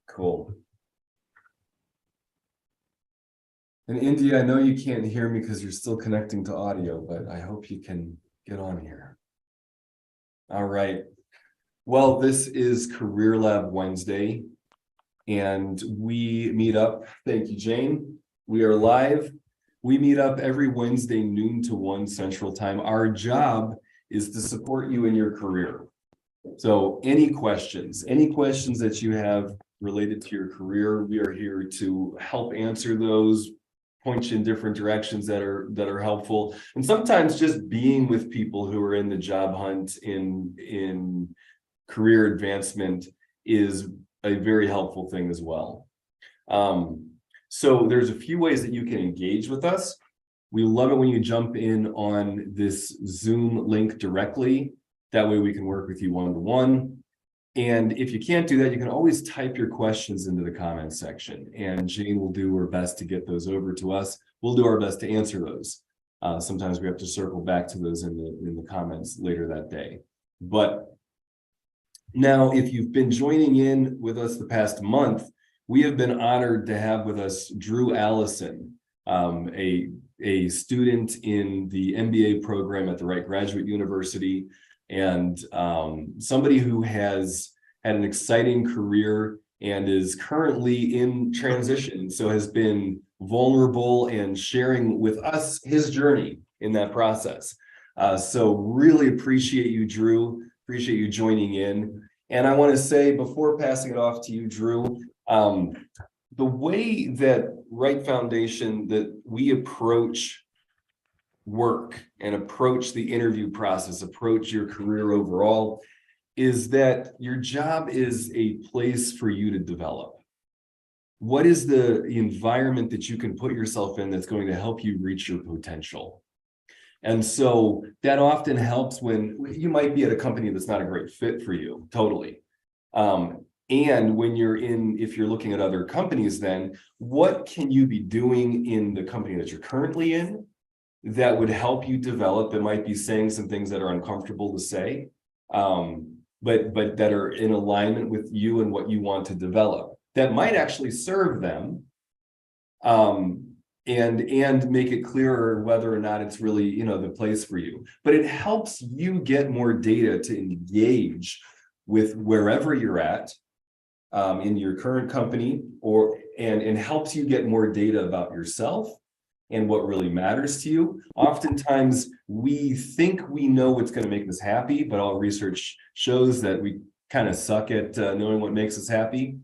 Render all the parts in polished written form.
Cool. And Indy, I know you can't hear me because you're still connecting to audio, but I hope you can get on here. All right. Well, this is Career Lab Wednesday, and we meet up. Thank you, Jane. We are live. We meet up every Wednesday, noon to 1 Central Time. Our job is to support you in your career. So any questions that you have related to your career, we are here to help answer those, point you in different directions that are helpful. And sometimes just being with people who are in the job hunt in career advancement is a very helpful thing as well. So there's a few ways that you can engage with us. We love it when you jump in on this Zoom link directly. That way we can work with you one-to-one. And if you can't do that, you can always type your questions into the comments section, and Jane will do her best to get those over to us. We'll do our best to answer those. Sometimes we have to circle back to those in the comments later that day. But now, if you've been joining in with us the past month, we have been honored to have with us Drew Allison, a student in the MBA program at the Wright Graduate University, and somebody who has had an exciting career and is currently in transition, so has been vulnerable and sharing with us his journey in that process. So really appreciate you, Drew. Appreciate you joining in. And I want to say, before passing it off to you, Drew, the way that Wright Foundation, that we approach work and approach the interview process, approach your career overall, is that your job is a place for you to develop. What is the environment that you can put yourself in that's going to help you reach your potential? And so that often helps when you might be at a company that's not a great fit for you, totally. And when you're if you're looking at other companies, then what can you be doing in the company that you're currently in that would help you develop? That might be saying some things that are uncomfortable to say, but that are in alignment with you and what you want to develop, that might actually serve them, and make it clearer whether or not it's really, the place for you. But it helps you get more data to engage with wherever you're at, in your current company, and helps you get more data about yourself and what really matters to you. Oftentimes we think we know what's going to make us happy, but all research shows that we kind of suck at knowing what makes us happy.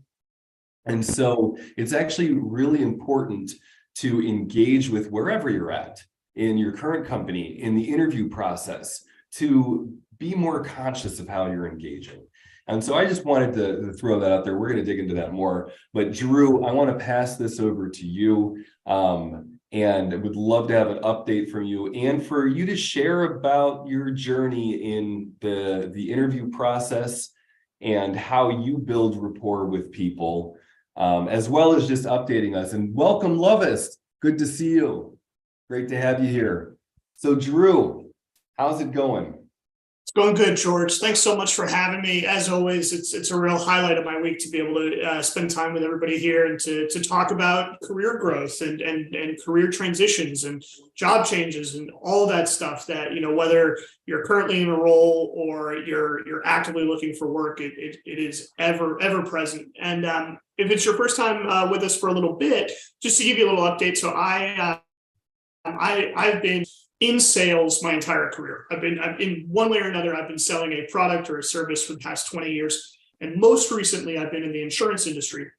And so it's actually really important to engage with wherever you're at in your current company, in the interview process, to be more conscious of how you're engaging. And so I just wanted to throw that out there. We're going to dig into that more. But Drew, I want to pass this over to you, and would love to have an update from you and for you to share about your journey in the interview process and how you build rapport with people, as well as just updating us. And welcome, Lovest. Good to see you. Great to have you here. So Drew, how's it going? It's going good, George. Thanks so much for having me. As always, it's a real highlight of my week to be able to spend time with everybody here and to talk about career growth and career transitions and job changes and all that stuff that, whether you're currently in a role or you're actively looking for work, it is ever present. And if it's your first time with us for a little bit, just to give you a little update. So I've been in sales my entire career. I've in one way or another, I've been selling a product or a service for the past 20 years. And most recently, I've been in the insurance industry.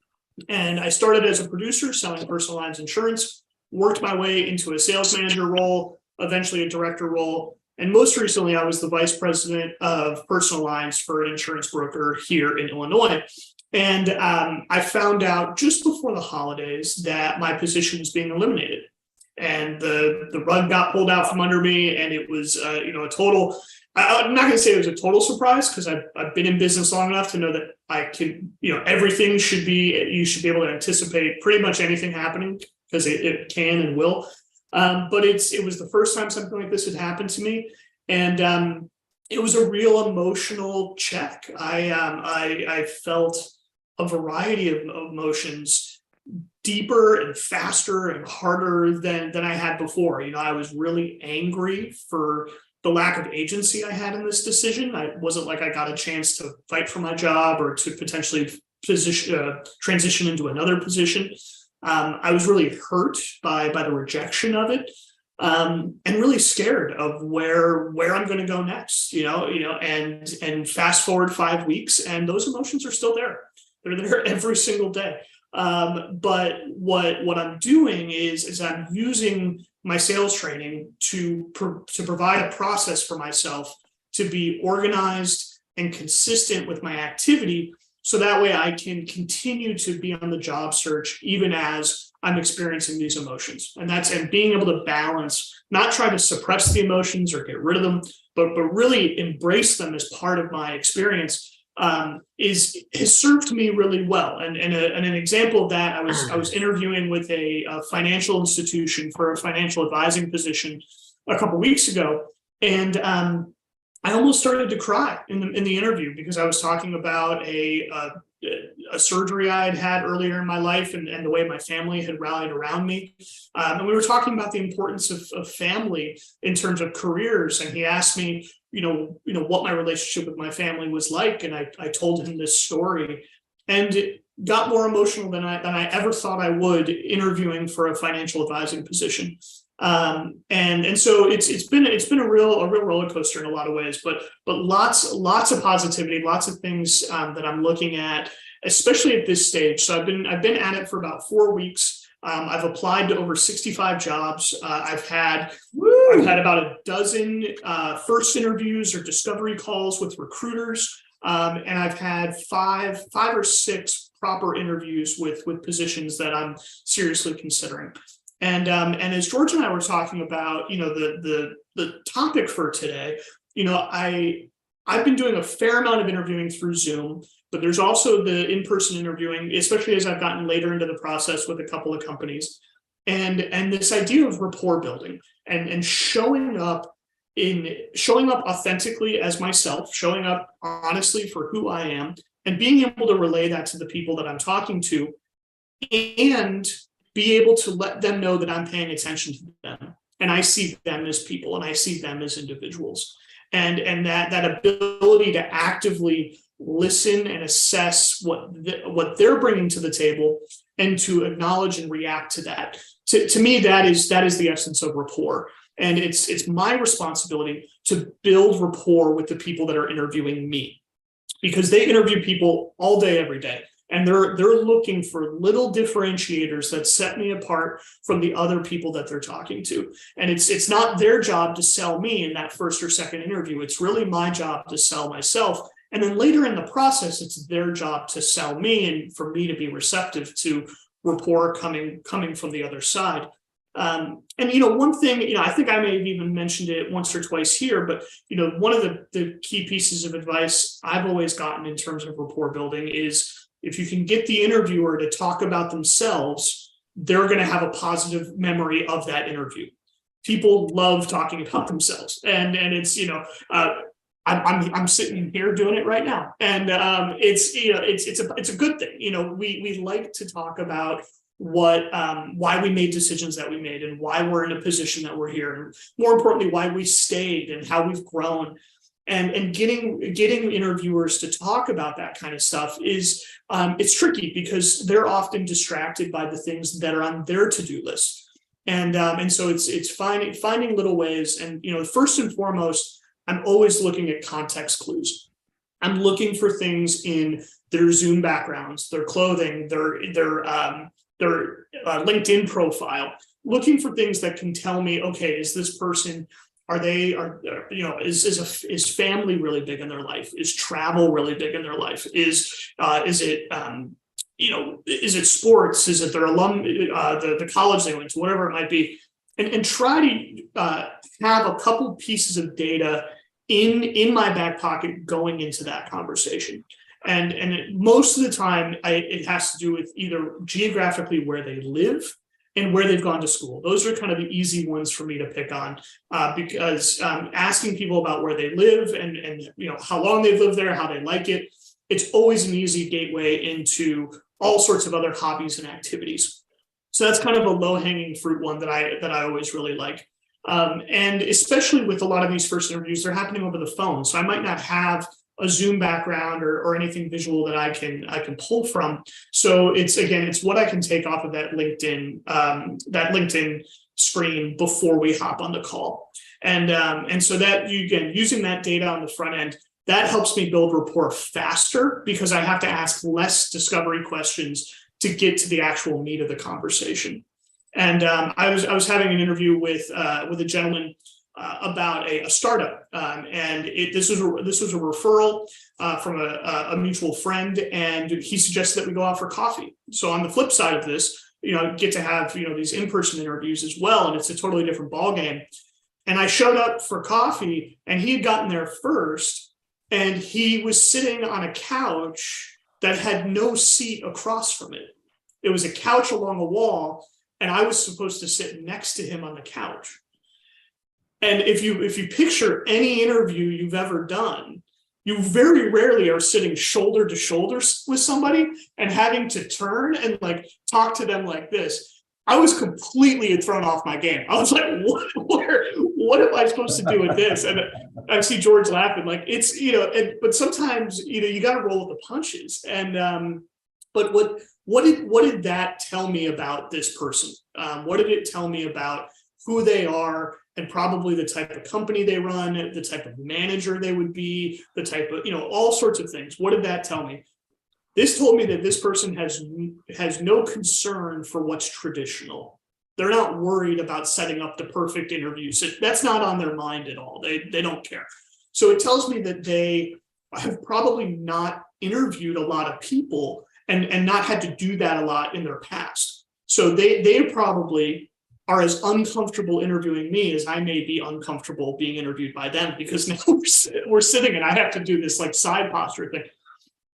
And I started as a producer selling personal lines insurance, worked my way into a sales manager role, eventually a director role. And most recently, I was the vice president of personal lines for an insurance broker here in Illinois. And I found out just before the holidays that my position was being eliminated. And the rug got pulled out from under me, and it was a total. I'm not going to say it was a total surprise, because I've been in business long enough to know that I can, everything you should be able to anticipate pretty much anything happening, because it can and will. But it was the first time something like this had happened to me, and it was a real emotional check. I felt a variety of emotions deeper and faster and harder than I had before. I was really angry for the lack of agency I had in this decision. I wasn't like I got a chance to fight for my job or to potentially transition into another position. I was really hurt by the rejection of it, and really scared of where I'm going to go next. And fast forward 5 weeks, and those emotions are still there. They're there every single day. But what I'm doing is I'm using my sales training to provide a process for myself to be organized and consistent with my activity, so that way I can continue to be on the job search even as I'm experiencing these emotions. And being able to balance, not try to suppress the emotions or get rid of them, but really embrace them as part of my experience, has served me really well. And an example of that, I was interviewing with a financial institution for a financial advising position a couple weeks ago, and I almost started to cry in the interview because I was talking about a surgery I had had earlier in my life, and the way my family had rallied around me. And we were talking about the importance of family in terms of careers. And he asked me, what my relationship with my family was like. And I told him this story, and it got more emotional than I ever thought I would interviewing for a financial advising position. And so it's been a real roller coaster in a lot of ways, but lots of positivity, lots of things that I'm looking at, especially at this stage. So I've been at it for about 4 weeks. I've applied to over 65 jobs. I've had about a dozen first interviews or discovery calls with recruiters, and I've had five or six proper interviews with positions that I'm seriously considering. And as George and I were talking about, the topic for today, I've been doing a fair amount of interviewing through Zoom, but there's also the in-person interviewing, especially as I've gotten later into the process with a couple of companies, and this idea of rapport building and showing up authentically as myself, showing up honestly for who I am, and being able to relay that to the people that I'm talking to, and be able to let them know that I'm paying attention to them, and I see them as people, and I see them as individuals, and that ability to actively listen and assess what they're bringing to the table, and to acknowledge and react to that. To me, that is the essence of rapport, and it's my responsibility to build rapport with the people that are interviewing me, because they interview people all day, every day. And they're looking for little differentiators that set me apart from the other people that they're talking to. And it's not their job to sell me in that first or second interview. It's really my job to sell myself. And then later in the process, it's their job to sell me, and for me to be receptive to rapport coming from the other side. And one thing, I think I may have even mentioned it once or twice here, but one of the key pieces of advice I've always gotten in terms of rapport building is, if you can get the interviewer to talk about themselves, they're going to have a positive memory of that interview. People love talking about themselves, and it's I'm sitting here doing it right now, and it's a good thing. We like to talk about why we made decisions that we made, and why we're in a position that we're here, and more importantly, why we stayed and how we've grown. And getting interviewers to talk about that kind of stuff is it's tricky, because they're often distracted by the things that are on their to-do list, and so it's finding little ways. And first and foremost, I'm always looking at context clues. I'm looking for things in their Zoom backgrounds, their clothing, their LinkedIn profile, looking for things that can tell me, okay, is this person, is family really big in their life? Is travel really big in their life? Is it sports? Is it their the college they went to, whatever it might be, and try to have a couple pieces of data in my back pocket going into that conversation. And most of the time, it has to do with either geographically where they live and where they've gone to school. Those are kind of the easy ones for me to pick on, because asking people about where they live and how long they've lived there, how they like it, it's always an easy gateway into all sorts of other hobbies and activities. So that's kind of a low-hanging fruit one that I always really like. And especially with a lot of these first interviews, they're happening over the phone. So I might not have a Zoom background or anything visual that I can pull from. So it's what I can take off of that LinkedIn screen before we hop on the call. And so that using that data on the front end, that helps me build rapport faster because I have to ask less discovery questions to get to the actual meat of the conversation. And I was having an interview with a gentleman about a startup, and this was a referral from a mutual friend, and he suggested that we go out for coffee. So on the flip side of this, get to have these in-person interviews as well, and it's a totally different ballgame. And I showed up for coffee, and he had gotten there first, and he was sitting on a couch that had no seat across from it. It was a couch along a wall, and I was supposed to sit next to him on the couch. And if you picture any interview you've ever done, you very rarely are sitting shoulder to shoulder with somebody and having to turn and talk to them like this. I was completely thrown off my game. I was like, what am I supposed to do with this? And I see George laughing, it's, but sometimes, you got to roll with the punches. And, but what did that tell me about this person? What did it tell me about who they are and probably the type of company they run, the type of manager they would be, the type of, all sorts of things. What did that tell me? This told me that this person has no concern for what's traditional. They're not worried about setting up the perfect interviews. That's not on their mind at all. They don't care. So it tells me that they have probably not interviewed a lot of people and not had to do that a lot in their past. So they probably are as uncomfortable interviewing me as I may be uncomfortable being interviewed by them, because now we're sitting and I have to do this side posture thing.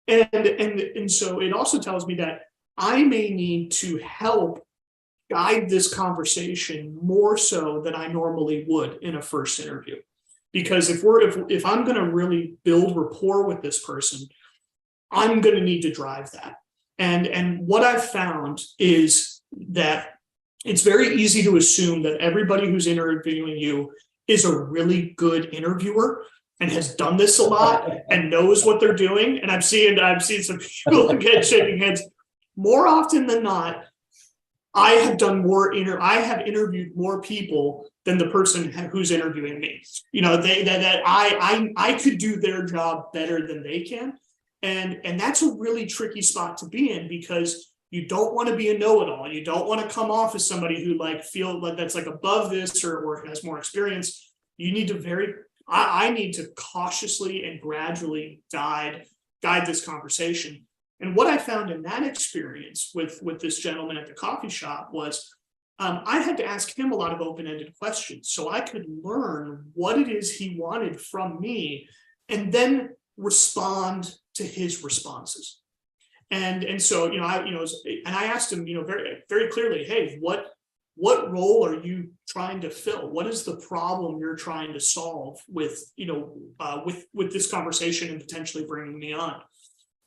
And so it also tells me that I may need to help guide this conversation more so than I normally would in a first interview. Because if I'm going to really build rapport with this person, I'm going to need to drive that. And what I've found is that it's very easy to assume that everybody who's interviewing you is a really good interviewer and has done this a lot and knows what they're doing. And I've seen some people again shaking heads. More often than not, I have interviewed more people than the person who's interviewing me. I could do their job better than they can. And that's a really tricky spot to be in, because you don't want to be a know-it-all. You don't want to come off as somebody who feel like that's above this or has more experience. You need to I need to cautiously and gradually guide this conversation. And what I found in that experience with this gentleman at the coffee shop was I had to ask him a lot of open-ended questions so I could learn what it is he wanted from me and then respond to his responses. And so, I asked him, very, very clearly, hey, what role are you trying to fill? What is the problem you're trying to solve with this conversation and potentially bringing me on?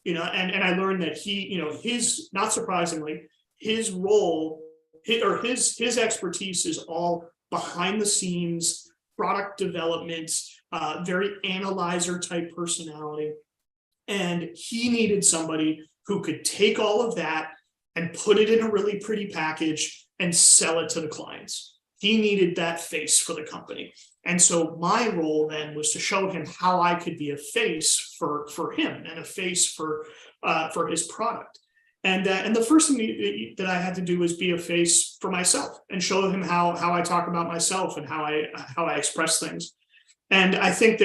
And I learned that his, not surprisingly, his role his expertise is all behind the scenes, product development, very analyzer type personality. And he needed somebody who could take all of that and put it in a really pretty package and sell it to the clients. He needed that face for the company. And so my role then was to show him how I could be a face for him and a face for his product. And the first thing that I had to do was be a face for myself and show him how I talk about myself and how I express things. And I think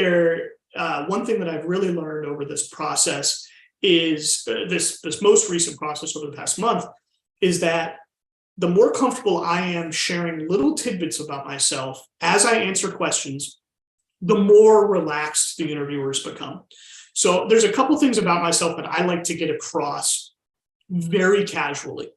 one thing that I've really learned over this process is this most recent process over the past month is that the more comfortable I am sharing little tidbits about myself as I answer questions, the more relaxed the interviewers become. So there's a couple things about myself that I like to get across very casually.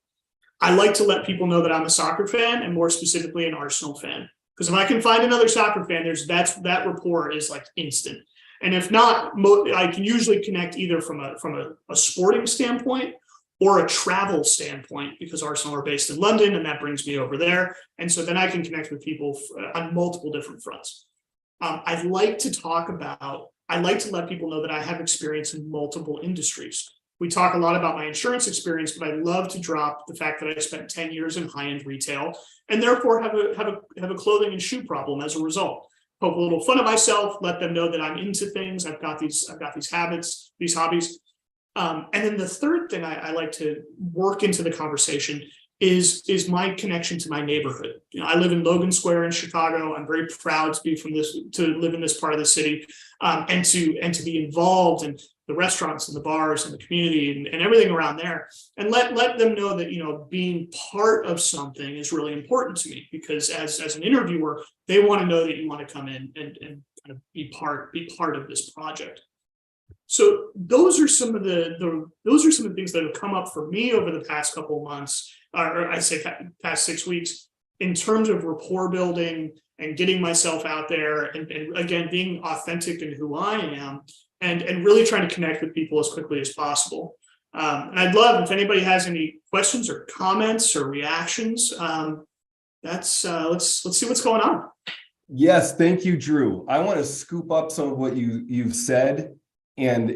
I like to let people know that I'm a soccer fan, and more specifically an Arsenal fan. Because if I can find another soccer fan, that rapport is instant. And if not, I can usually connect either from a sporting standpoint or a travel standpoint, because Arsenal are based in London and that brings me over there. And so then I can connect with people on multiple different fronts. I like to let people know that I have experience in multiple industries. We talk a lot about my insurance experience, but I love to drop the fact that I spent 10 years in high-end retail and therefore have a clothing and shoe problem as a result. Poke a little fun at myself, let them know that I'm into things. I've got these habits, these hobbies. And then the third thing I like to work into the conversation is my connection to my neighborhood. I live in Logan Square in Chicago. I'm very proud to live in this part of the city, and to be involved in the restaurants and the bars and the community and everything around there, and let them know that being part of something is really important to me, because as an interviewer, they want to know that you want to come in and kind of be part of this project. So those are some of the things that have come up for me over the past couple of months, or I say past 6 weeks, in terms of rapport building and getting myself out there and again, being authentic in who I am and really trying to connect with people as quickly as possible. And I'd love if anybody has any questions or comments or reactions. Let's see what's going on. Yes, thank you, Drew. I want to scoop up some of what you've said and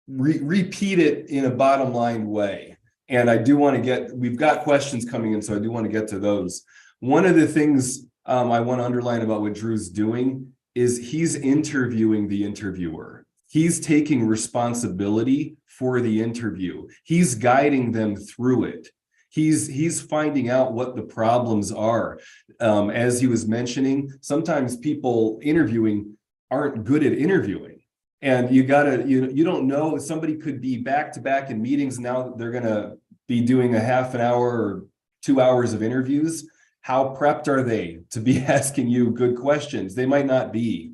repeat it in a bottom line way. And I do want to we've got questions coming in, so I do want to get to those. One of the things I want to underline about what Drew's doing is he's interviewing the interviewer. He's taking responsibility for the interview. He's guiding them through it. He's finding out what the problems are. As he was mentioning, sometimes people interviewing aren't good at interviewing. And you don't know, somebody could be back to back in meetings. Now they're going to be doing a half an hour or 2 hours of interviews. How prepped are they to be asking you good questions? They might not be.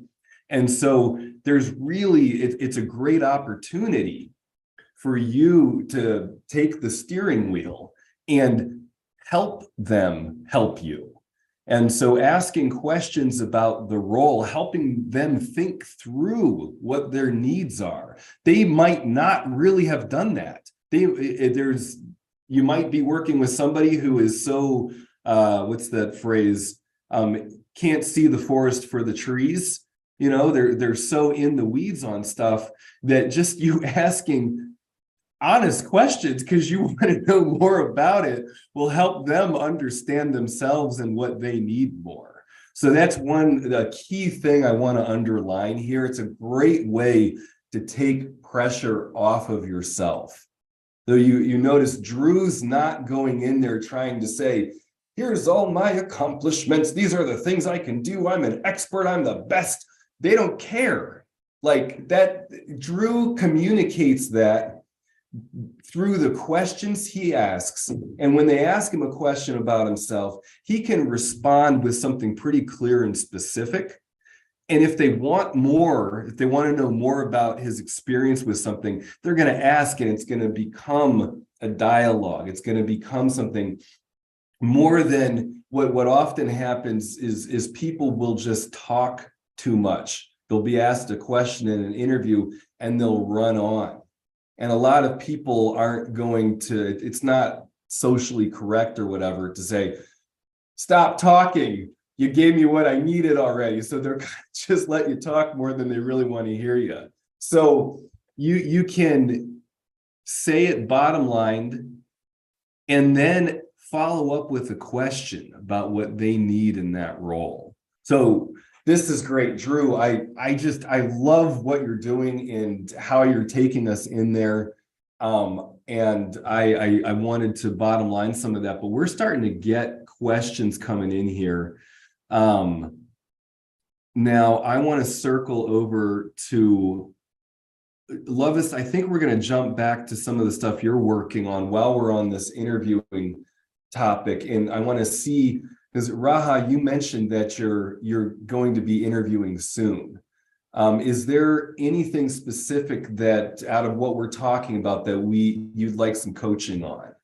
And so there's really, it's a great opportunity for you to take the steering wheel and help them help you. And so asking questions about the role, helping them think through what their needs are. They might not really have done that. You might be working with somebody who is so, what's that phrase? Can't see the forest for the trees. They're so in the weeds on stuff that just you asking honest questions because you want to know more about it will help them understand themselves and what they need more. So that's the key thing I want to underline here. It's a great way to take pressure off of yourself. Though you notice Drew's not going in there trying to say, here's all my accomplishments. These are the things I can do. I'm an expert. I'm the best. They don't care. Like that, Drew communicates that through the questions he asks. And when they ask him a question about himself, he can respond with something pretty clear and specific. And if they want more, if they want to know more about his experience with something, they're going to ask, and it's going to become a dialogue. It's going to become something more than what often happens is people will just talk too much. They'll be asked a question in an interview and they'll run on. And a lot of people aren't going to, it's not socially correct or whatever to say, stop talking. You gave me what I needed already. So they're just let you talk more than they really want to hear you. So you can say it bottom line and then follow up with a question about what they need in that role. So this is great, Drew. I love what you're doing and how you're taking us in there. And I wanted to bottom line some of that, but we're starting to get questions coming in here. Now I want to circle over to Lovis. I think we're going to jump back to some of the stuff you're working on while we're on this interviewing topic. And I want to see, because Raha, you mentioned that you're going to be interviewing soon. Is there anything specific that out of what we're talking about that you'd like some coaching on?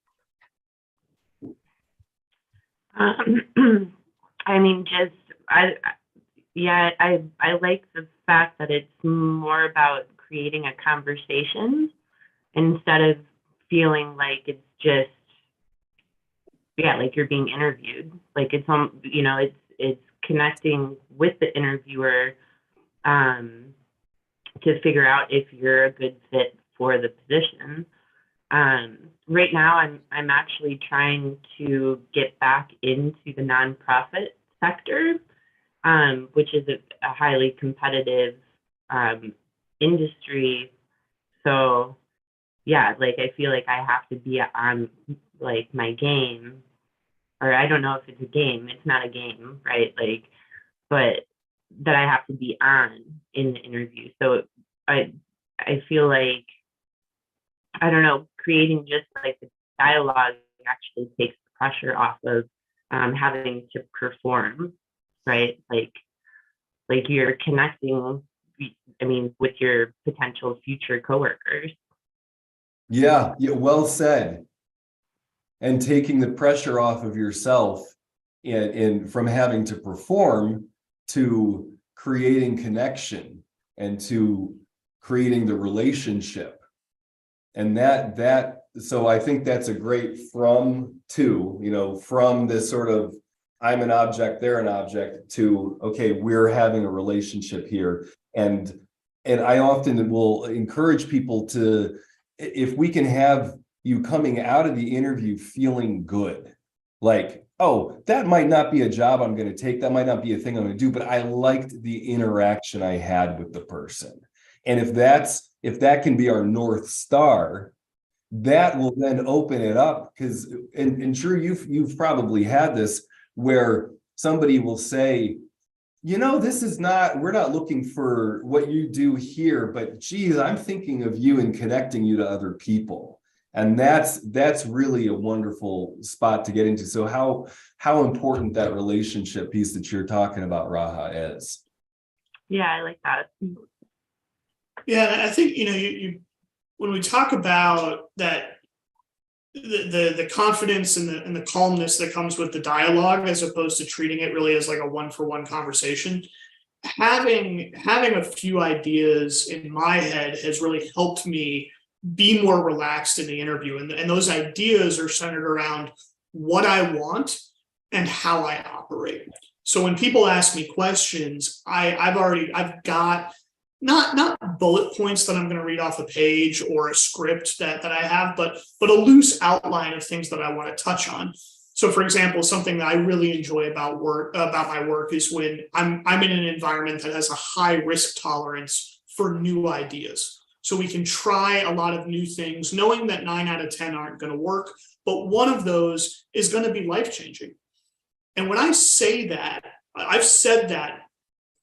I mean, Yeah, I like the fact that it's more about creating a conversation instead of feeling like it's just, yeah, like you're being interviewed. Like it's it's connecting with the interviewer um to figure out if you're a good fit for the position. Right now I'm actually trying to get back into the nonprofit sector, which is a highly competitive um, industry. So yeah, like I feel like I have to be on like my game, or I don't know if it's a game. It's not a game, right? Like, but that I have to be on in the interview. So I I feel like, I don't know, creating just like the dialogue actually takes the pressure off of having to perform, right? Like you're connecting, I mean, with your potential future coworkers. Yeah, yeah, well said. And taking the pressure off of yourself and from having to perform to creating connection and to creating the relationship. And so I think that's a great from to, from this sort of I'm an object, they're an object to, okay, we're having a relationship here. And I often will encourage people to, if we can have you coming out of the interview feeling good, like, oh, that might not be a job I'm going to take, that might not be a thing I'm going to do, but I liked the interaction I had with the person. And if that can be our North Star, that will then open it up, because and sure, you've probably had this where somebody will say, this is not, we're not looking for what you do here, but geez, I'm thinking of you and connecting you to other people. And that's really a wonderful spot to get into. So how important that relationship piece that you're talking about, Raha, is. Yeah, I like that. Yeah, I think you when we talk about that, the confidence and the calmness that comes with the dialogue, as opposed to treating it really as like a one-for-one conversation, having a few ideas in my head has really helped me be more relaxed in the interview, and those ideas are centered around what I want and how I operate. So when people ask me questions, I've got not bullet points that I'm going to read off a page or a script that I have, but a loose outline of things that I want to touch on. So, for example, something that I really enjoy about my work is when I'm in an environment that has a high risk tolerance for new ideas. So we can try a lot of new things, knowing that 9 out of 10 aren't going to work, but one of those is going to be life changing. And when I say that, I've said that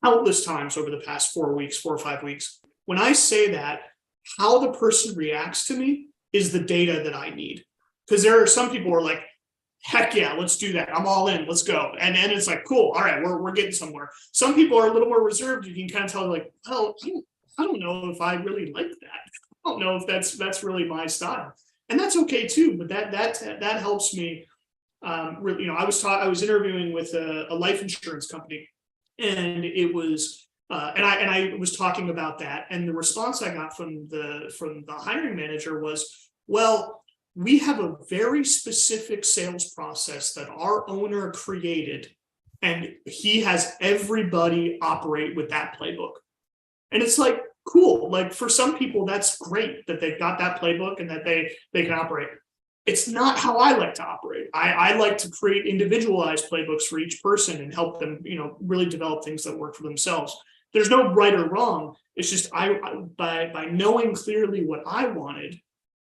countless times over the past 4 or 5 weeks. When I say that, how the person reacts to me is the data that I need. Because there are some people who are like, heck yeah, let's do that. I'm all in, let's go. And it's like, cool, all right, we're getting somewhere. Some people are a little more reserved. You can kind of tell, like, well, I don't know if I really like that. I don't know if that's really my style. And that's okay too, but that helps me. I was interviewing with a life insurance company, and it was and I was talking about that, and the response I got from the hiring manager was, well, we have a very specific sales process that our owner created, and he has everybody operate with that playbook. And it's like, cool, like for some people that's great that they've got that playbook and that they can operate. It's not how I like to operate. I like to create individualized playbooks for each person and help them, really develop things that work for themselves. There's no right or wrong. It's just by knowing clearly what I wanted,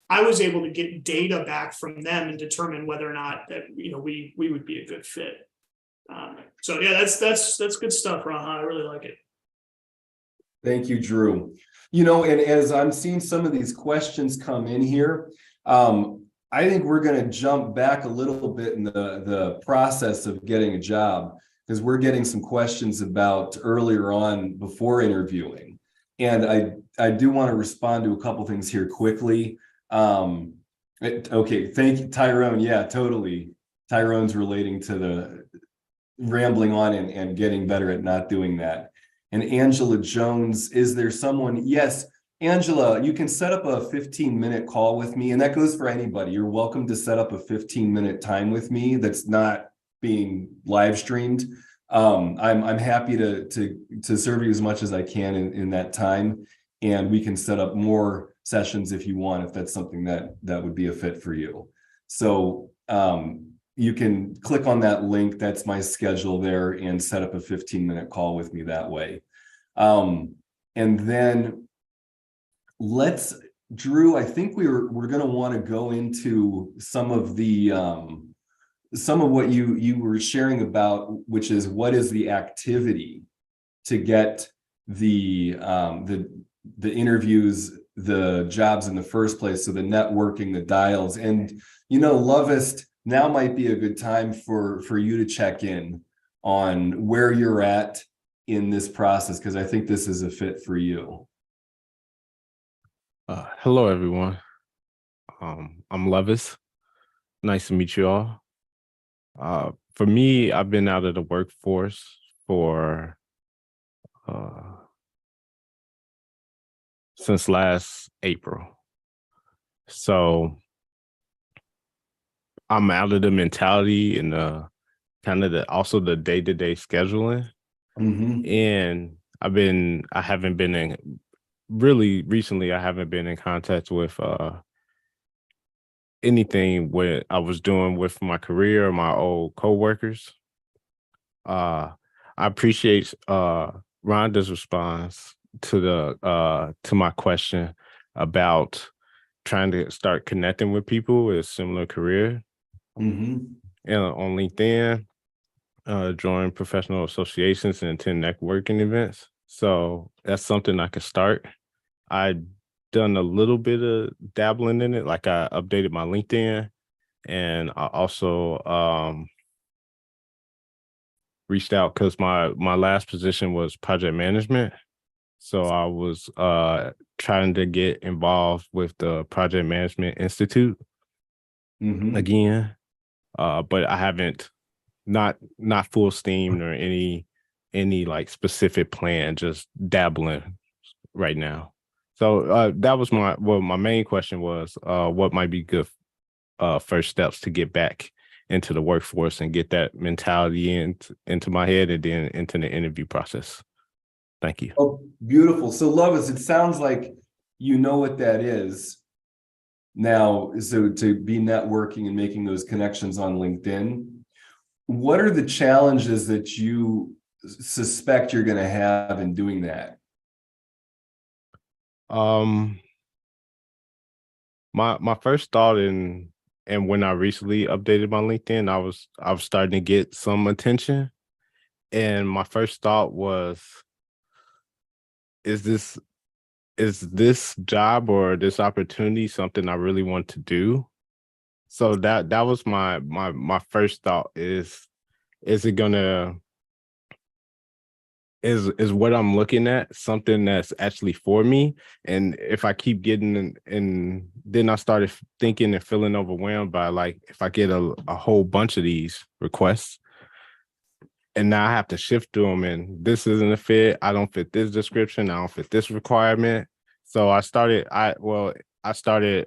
I was able to get data back from them and determine whether or not that we would be a good fit. So yeah, that's good stuff, Raha. I really like it. Thank you, Drew. And as I'm seeing some of these questions come in here, I think we're going to jump back a little bit in the process of getting a job, because we're getting some questions about earlier on before interviewing. And I do want to respond to a couple things here quickly. Okay, thank you, Tyrone. Yeah, totally. Tyrone's relating to rambling on and getting better at not doing that. And Angela Jones, is there someone? Yes, Angela, you can set up a 15-minute call with me, and that goes for anybody. You're welcome to set up a 15-minute time with me that's not being live streamed. I'm happy to serve you as much as I can in that time, and we can set up more sessions if you want, if that's something that would be a fit for you. So you can click on that link. That's my schedule there, and set up a 15-minute call with me that way. And then Drew, I think we're going to want to go into some of the some of what you were sharing about, which is what is the activity to get the interviews, the jobs in the first place. So the networking, the dials, and Lovest, now might be a good time for you to check in on where you're at in this process, because I think this is a fit for you. Hello, everyone. I'm Levis. Nice to meet you all. For me, I've been out of the workforce for since last April. So I'm out of the mentality and kind of also the day-to-day scheduling. And I haven't been in really recently. I haven't been in contact with anything what I was doing with my career or my old coworkers. I appreciate Rhonda's response to my question about trying to start connecting with people with a similar career. And on LinkedIn, join professional associations and attend networking events. So that's something I could start. I done a little bit of dabbling in it. Like I updated my LinkedIn, and I also reached out because my last position was project management. So I was trying to get involved with the Project Management Institute again. But I haven't, not full steam or any like specific plan, just dabbling right now. So that was my main question was, what might be good first steps to get back into the workforce and get that mentality into my head and then into the interview process. Thank you. Oh, beautiful. So Lovis, it sounds like you know what that is now. So to be networking and making those connections on LinkedIn, what are the challenges that you suspect you're going to have in doing that? My first thought and when I recently updated my LinkedIn, I was starting to get some attention, and my first thought was, is this job or this opportunity something I really want to do? So that was my first thought is it gonna is what I'm looking at something that's actually for me? And if I keep getting and then I started thinking and feeling overwhelmed by, like, if I get a whole bunch of these requests and now I have to shift through them, and this isn't a fit, I don't fit this description, I don't fit this requirement. So I started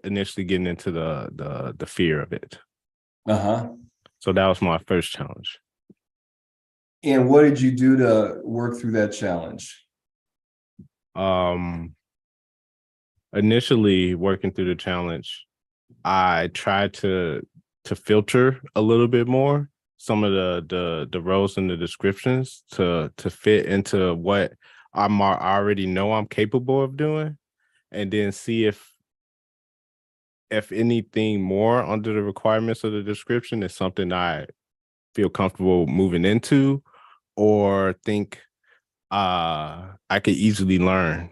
initially getting into the fear of it. So that was my first challenge. And what did you do to work through that challenge? Initially working through the challenge, I tried to filter a little bit more some of the roles and the descriptions to fit into what I already know I'm capable of doing, and then see if anything more under the requirements of the description is something I feel comfortable moving into or think I could easily learn.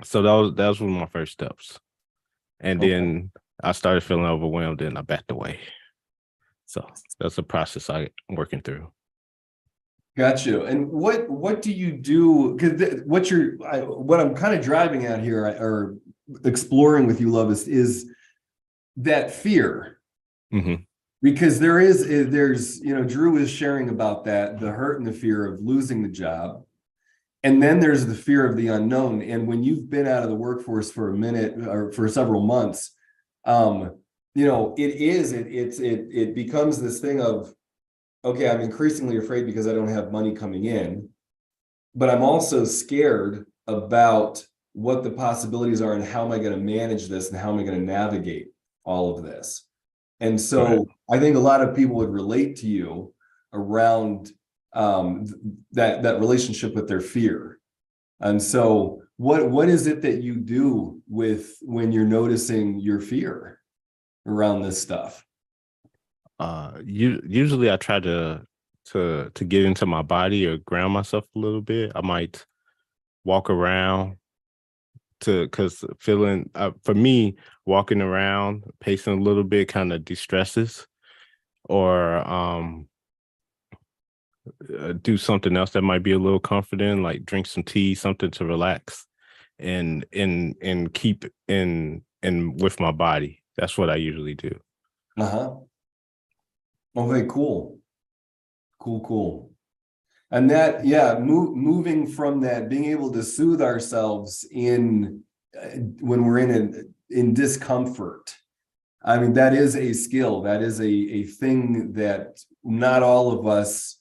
So that was one of my first steps. And then I started feeling overwhelmed and I backed away. So that's a process I'm working through. Got you. And what do you do? Because what I'm kind of driving at here or exploring with you, Lovis, is that fear. Because there's, Drew is sharing about that, the hurt and the fear of losing the job. And then there's the fear of the unknown. And when you've been out of the workforce for a minute or for several months, it becomes this thing of, okay, I'm increasingly afraid because I don't have money coming in, but I'm also scared about what the possibilities are and how am I going to manage this and how am I going to navigate all of this. And so Right. I think a lot of people would relate to you around that relationship with their fear. And so what is it that you do with when you're noticing your fear around this stuff? Usually I try to get into my body or ground myself a little bit. I might walk around because feeling for me, walking around, pacing a little bit kind of de-stresses, or do something else that might be a little comforting, like drink some tea, something to relax and keep in with my body. That's what I usually do. Uh-huh. Okay, cool. And that, yeah, moving from that, being able to soothe ourselves when we're in discomfort. I mean, that is a skill. That is a thing that not all of us,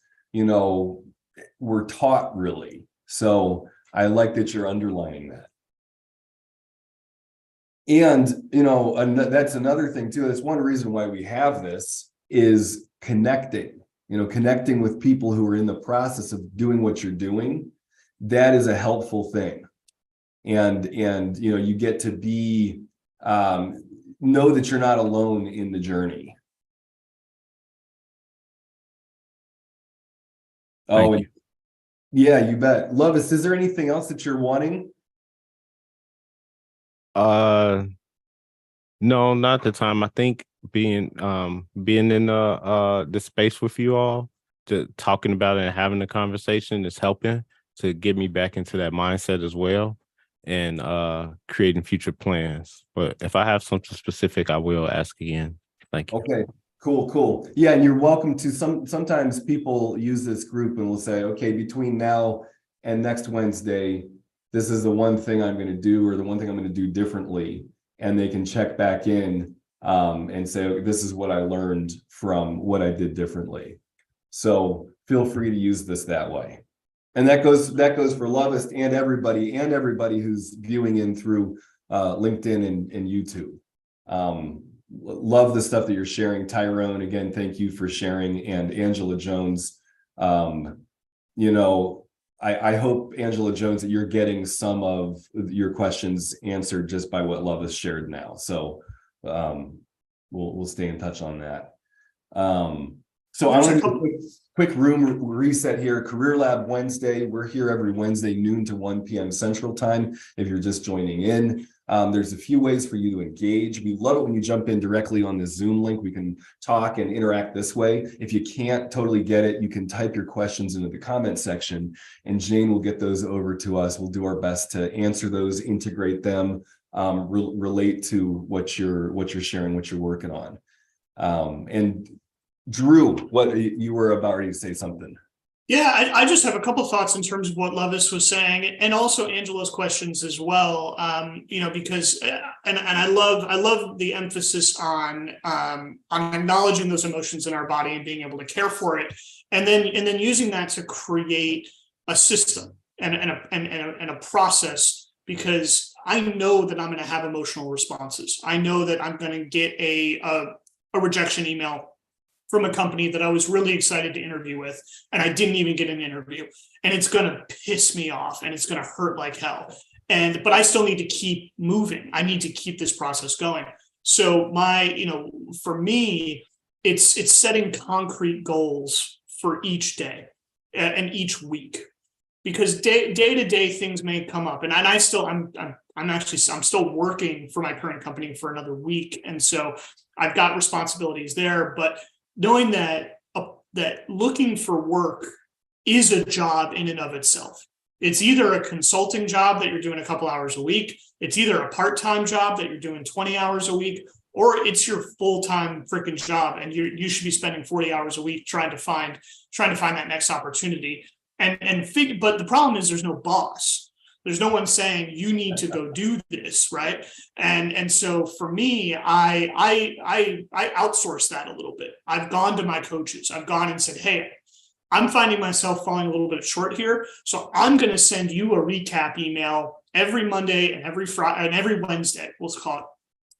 were taught really. So I like that you're underlining that. And, that's another thing too. That's one reason why we have this is connecting with people who are in the process of doing what you're doing. That is a helpful thing. And you get to be, know that you're not alone in the journey. Oh, Thank you. Yeah, you bet. Lovis, is there anything else that you're wanting? No, not the time. I think being in the space with you all, to talking about it and having the conversation is helping to get me back into that mindset as well, and creating future plans. But if I have something specific, I will ask again. Thank you. Okay, cool. Yeah, and you're welcome to sometimes people use this group and will say, okay, between now and next Wednesday, this is the one thing I'm going to do, or the one thing I'm going to do differently. And they can check back in and say, this is what I learned from what I did differently. So feel free to use this that way. And that goes for Lovist and everybody who's viewing in through LinkedIn and YouTube. Love the stuff that you're sharing. Tyrone, again, thank you for sharing. And Angela Jones, I hope, Angela Jones, that you're getting some of your questions answered just by what Love has shared now. So we'll stay in touch on that. So I want to do a quick room reset here. Career Lab Wednesday. We're here every Wednesday, noon to 1 p.m. Central Time. If you're just joining in, there's a few ways for you to engage. We love it when you jump in directly on the Zoom link. We can talk and interact this way. If you can't totally get it, you can type your questions into the comment section, and Jane will get those over to us. We'll do our best to answer those, integrate them, relate to what you're sharing, what you're working on. And Drew, what you were about ready to say something. Yeah, I just have a couple thoughts in terms of what Lovis was saying, and also Angela's questions as well. Because and I love the emphasis on acknowledging those emotions in our body and being able to care for it, and then using that to create a system and a process. Because I know that I'm going to have emotional responses. I know that I'm going to get a rejection email from a company that I was really excited to interview with, and I didn't even get an interview, and it's going to piss me off and it's going to hurt like hell. But I still need to keep moving. I need to keep this process going. So for me, it's setting concrete goals for each day and each week, because day to day things may come up, and I'm still working for my current company for another week, and so I've got responsibilities there. But knowing that looking for work is a job in and of itself. It's either a consulting job that you're doing a couple hours a week. It's either a part-time job that you're doing 20 hours a week, or it's your full-time freaking job and you should be spending 40 hours a week trying to find that next opportunity. But the problem is there's no boss. There's no one saying you need to go do this, right? And so for me, I outsource that a little bit. I've gone to my coaches. I've gone and said, hey, I'm finding myself falling a little bit short here. So I'm going to send you a recap email every Monday and every Friday and every Wednesday, we'll call it.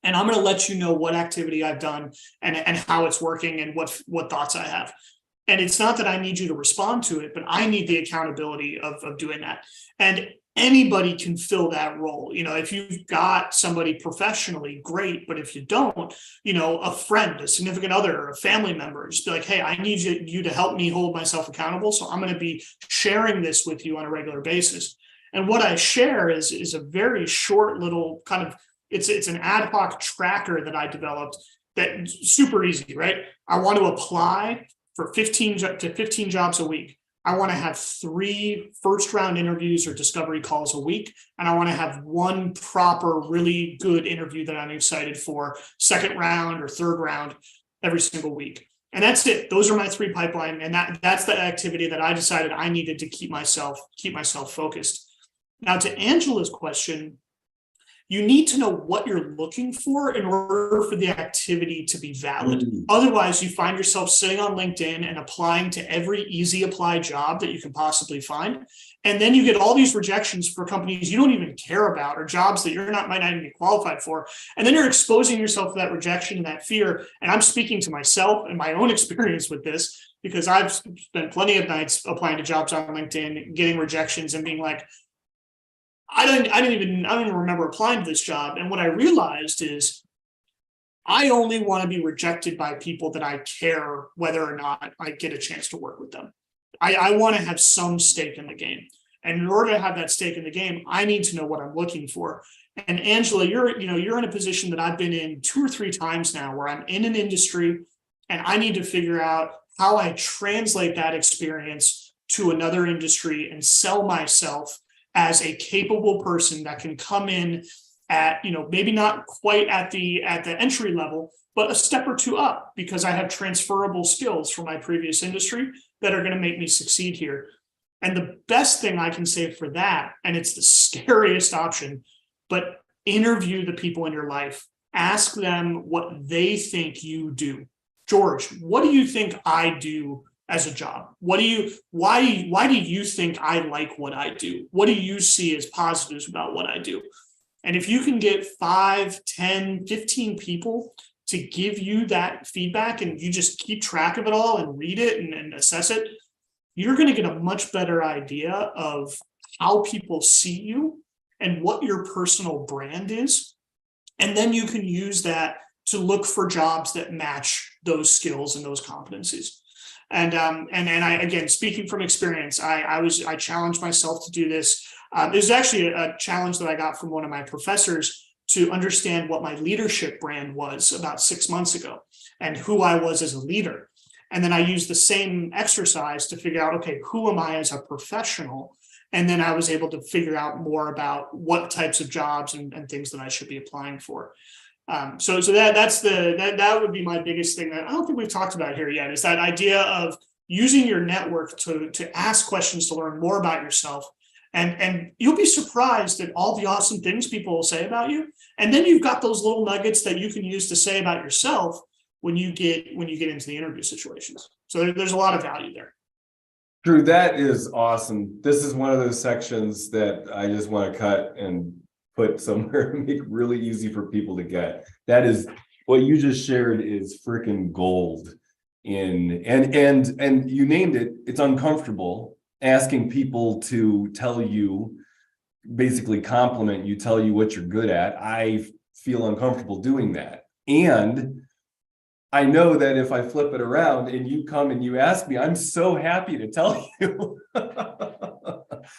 And I'm going to let you know what activity I've done and how it's working and what thoughts I have. And it's not that I need you to respond to it, but I need the accountability of doing that. And anybody can fill that role. If you've got somebody professionally, great. But if you don't, a friend, a significant other, a family member, just be like, hey, I need you to help me hold myself accountable. So I'm going to be sharing this with you on a regular basis. And what I share is a very short little kind of, it's an ad hoc tracker that I developed that's super easy, right? I want to apply for 15 jobs a week. I want to have 3 first round interviews or discovery calls a week. And I want to have 1 proper, really good interview that I'm excited for, second round or third round every single week. And that's it. Those are my 3 pipeline. And that's the activity that I decided I needed to keep myself focused. Now to Angela's question, you need to know what you're looking for in order for the activity to be valid. Otherwise, you find yourself sitting on LinkedIn and applying to every easy apply job that you can possibly find. And then you get all these rejections for companies you don't even care about or jobs that might not even be qualified for. And then you're exposing yourself to that rejection and that fear. And I'm speaking to myself and my own experience with this because I've spent plenty of nights applying to jobs on LinkedIn, getting rejections and being like, I don't even remember applying to this job. And what I realized is I only want to be rejected by people that I care whether or not I get a chance to work with them. I want to have some stake in the game. And in order to have that stake in the game, I need to know what I'm looking for. And Angela, you're in a position that I've been in 2 or 3 times now where I'm in an industry and I need to figure out how I translate that experience to another industry and sell myself as a capable person that can come in at, maybe not quite at the entry level, but a step or 2 up because I have transferable skills from my previous industry that are going to make me succeed here. And the best thing I can say for that, and it's the scariest option, but interview the people in your life, ask them what they think you do. George, what do you think I do as a job? Why do you think I like what I do? What do you see as positives about what I do? And if you can get 5, 10, 15 people to give you that feedback and you just keep track of it all and read it and assess it, you're going to get a much better idea of how people see you and what your personal brand is. And then you can use that to look for jobs that match those skills and those competencies. And I, again, speaking from experience, I challenged myself to do this. It was actually a challenge that I got from one of my professors to understand what my leadership brand was about 6 months ago and who I was as a leader. And then I used the same exercise to figure out, okay, who am I as a professional? And then I was able to figure out more about what types of jobs and things that I should be applying for. So that would be my biggest thing that I don't think we've talked about here yet, is that idea of using your network to ask questions to learn more about yourself. And you'll be surprised at all the awesome things people will say about you. And then you've got those little nuggets that you can use to say about yourself when you get into the interview situations. So there's a lot of value there. Drew, that is awesome. This is one of those sections that I just want to cut and put somewhere and make really easy for people to get. That is what you just shared is freaking gold. And you named it. It's uncomfortable asking people to tell you, basically compliment you, tell you what you're good at. I feel uncomfortable doing that. And I know that if I flip it around and you come and you ask me, I'm so happy to tell you.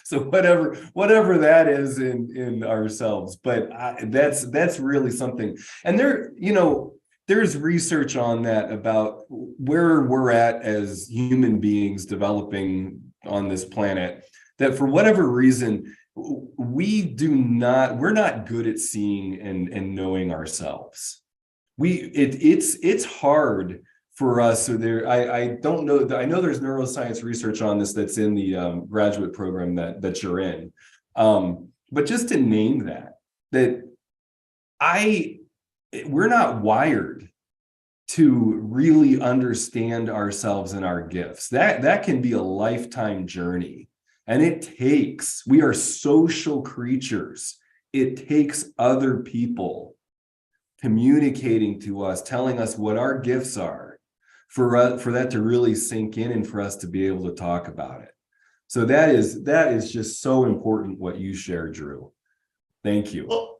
So whatever that is in ourselves, but that's really something. And there's research on that about where we're at as human beings developing on this planet, that for whatever reason, we're not good at seeing and knowing ourselves. it's hard for us. So I don't know. I know there's neuroscience research on this that's in the graduate program that you're in. But just to name that we're not wired to really understand ourselves and our gifts. That can be a lifetime journey. And we are social creatures. It takes other people communicating to us, telling us what our gifts are for that to really sink in and for us to be able to talk about it. So that is just so important what you shared, Drew. Thank you. Well,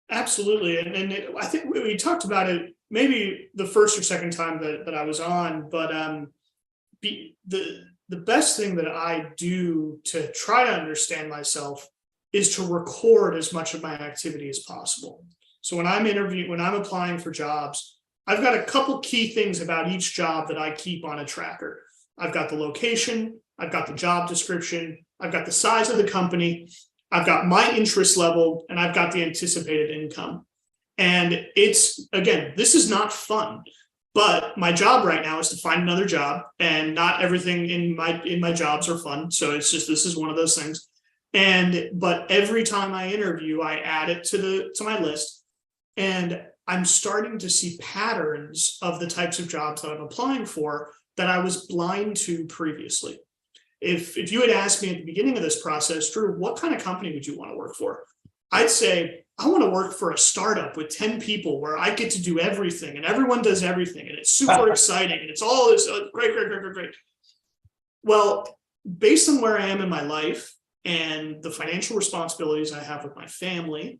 absolutely. And I think we talked about it maybe the first or second time that I was on, but the best thing that I do to try to understand myself is to record as much of my activity as possible. So when I'm applying for jobs, I've got a couple key things about each job that I keep on a tracker. I've got the location, I've got the job description, I've got the size of the company, I've got my interest level, and I've got the anticipated income. And again, this is not fun, but my job right now is to find another job, and not everything in my jobs are fun. So it's just, this is one of those things. But every time I interview, I add it to my list, and I'm starting to see patterns of the types of jobs that I'm applying for that I was blind to previously. If you had asked me at the beginning of this process, Drew, what kind of company would you want to work for? I'd say, I want to work for a startup with 10 people where I get to do everything and everyone does everything and it's super exciting and it's all this great. Well, based on where I am in my life and the financial responsibilities I have with my family,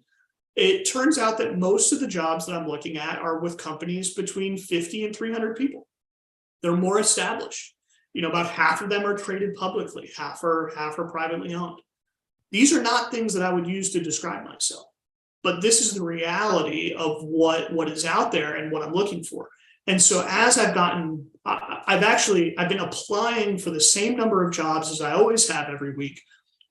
it turns out that most of the jobs that I'm looking at are with companies between 50 and 300 people. They're more established. About half of them are traded publicly, half are privately owned. These are not things that I would use to describe myself, but this is the reality of what is out there and what I'm looking for. And so as I've been applying for the same number of jobs as I always have every week,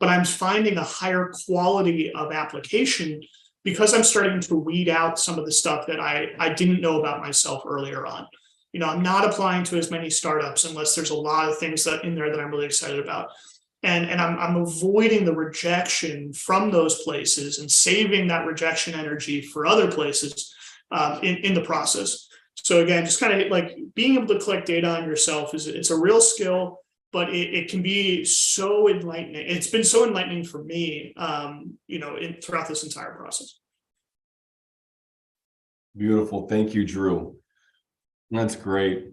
but I'm finding a higher quality of application because I'm starting to weed out some of the stuff that I didn't know about myself earlier on. I'm not applying to as many startups unless there's a lot of things in there that I'm really excited about. And I'm avoiding the rejection from those places and saving that rejection energy for other places in the process. So again, just kind of like being able to collect data on yourself it's a real skill, but it can be so enlightening. It's been so enlightening for me, throughout this entire process. Beautiful. Thank you, Drew. That's great.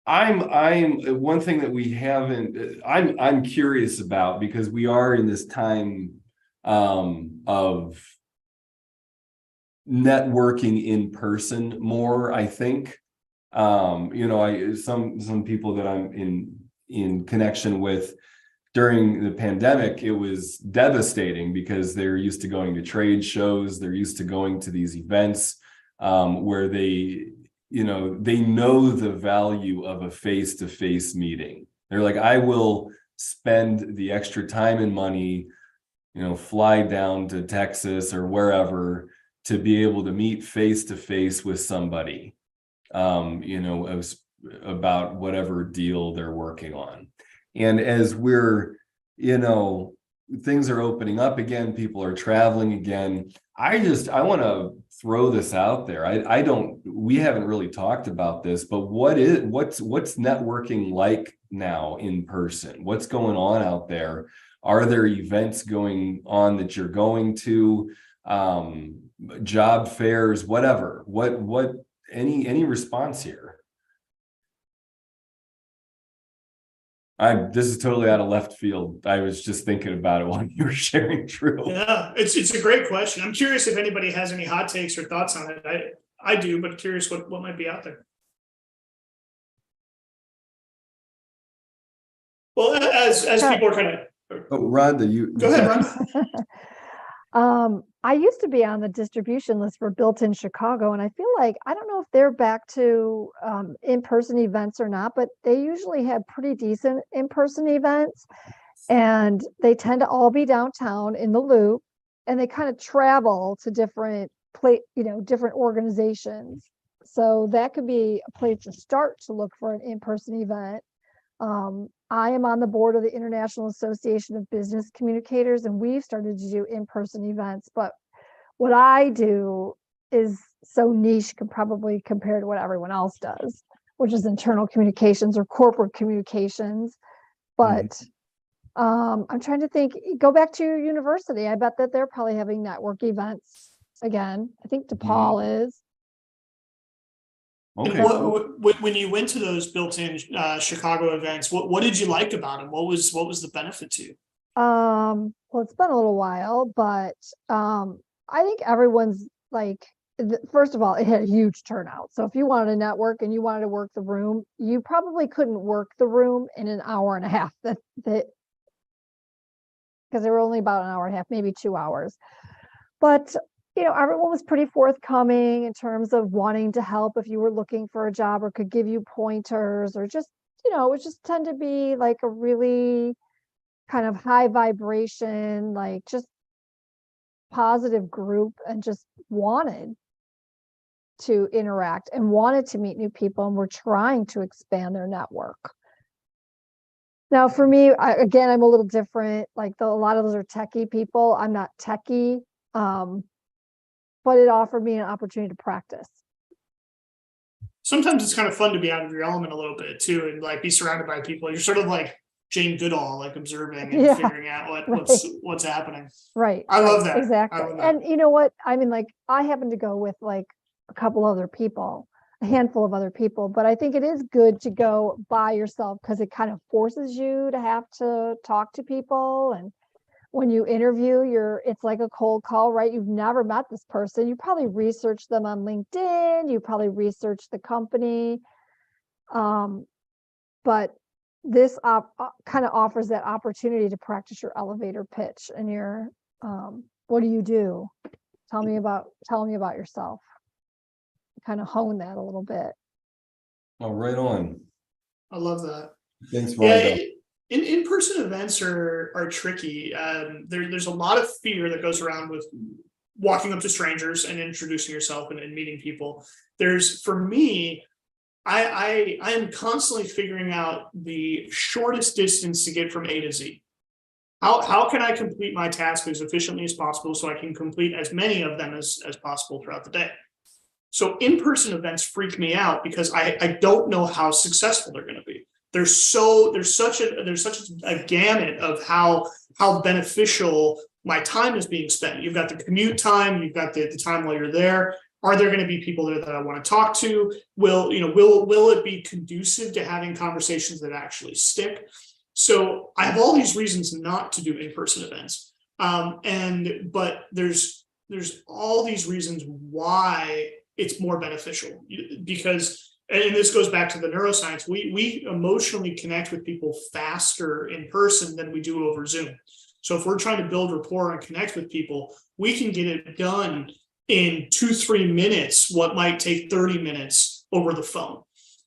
I'm one thing that we haven't, I'm curious about, because we are in this time of networking in person more, I think. Some people that I'm in connection with during the pandemic, it was devastating because they're used to going to trade shows, they're used to going to these events where they know the value of a face-to-face meeting. They're like, I will spend the extra time and money, fly down to Texas or wherever to be able to meet face-to-face with somebody, about whatever deal they're working on. And as we're, things are opening up again, people are traveling again. I want to throw this out there. We haven't really talked about this, but what's networking like now in person? What's going on out there? Are there events going on that you're going to, job fairs, whatever? Any response here? This is totally out of left field. I was just thinking about it while you were sharing, Drew. Yeah, it's a great question. I'm curious if anybody has any hot takes or thoughts on it. I do, but curious what might be out there. Well, as people are kind of. Oh, Rhonda, Go ahead, Rhonda. I used to be on the distribution list for Built in Chicago, and I feel like, I don't know if they're back to in-person events or not, but they usually have pretty decent in-person events, and they tend to all be downtown in the Loop, and they kind of travel to different different organizations. So that could be a place to start to look for an in-person event. I am on the board of the International Association of Business Communicators, and we've started to do in-person events. But what I do is so niche probably compared to what everyone else does, which is internal communications or corporate communications. But I'm trying to think, go back to your university. I bet that they're probably having network events again. I think DePaul is. And Okay, cool. when you went to those built-in Chicago events, what did you like about them? What was the benefit to you? Well, it's been a little while, but I think everyone's like, first of all, it had a huge turnout. So if you wanted to network and you wanted to work the room, you probably couldn't work the room in an hour and a half. Because they were only about an hour and a half, maybe 2 hours. But everyone was pretty forthcoming in terms of wanting to help if you were looking for a job, or could give you pointers, or just, it would just tend to be like a really kind of high vibration, like just positive group, and just wanted to interact and wanted to meet new people and were trying to expand their network. Now, for me, again, I'm a little different. Like a lot of those are techie people. I'm not techie. But it offered me an opportunity to practice. Sometimes it's kind of fun to be out of your element a little bit too, and like be surrounded by people. You're sort of like Jane Goodall, like observing and figuring out what's happening. Right. I love that. Exactly. I love that. And you know what? I mean, like I happen to go with like a couple other people, a handful of other people, but I think it is good to go by yourself because it kind of forces you to have to talk to people. And when you interview, it's like a cold call, right? You've never met this person. You probably researched them on LinkedIn. You probably researched the company. But this kind of offers that opportunity to practice your elevator pitch and your, what do you do? Tell me about yourself. Kind of hone that a little bit. Oh, right on. I love that. Thanks, Yeah, Rhonda. in-person events are tricky. There's a lot of fear that goes around with walking up to strangers and introducing yourself and meeting people. For me, I am constantly figuring out the shortest distance to get from A to Z. How can I complete my task as efficiently as possible so I can complete as many of them as possible throughout the day? So in-person events freak me out because I don't know how successful they're going to be. There's such a gamut of how beneficial my time is being spent. You've got the commute time, you've got the time while you're there. Are there going to be people there that I want to talk to? Will it be conducive to having conversations that actually stick? So I have all these reasons not to do in-person events. But there's all these reasons why it's more beneficial, because, and this goes back to the neuroscience, we emotionally connect with people faster in person than we do over Zoom. So if we're trying to build rapport and connect with people, we can get it done in 2-3 minutes what might take 30 minutes over the phone.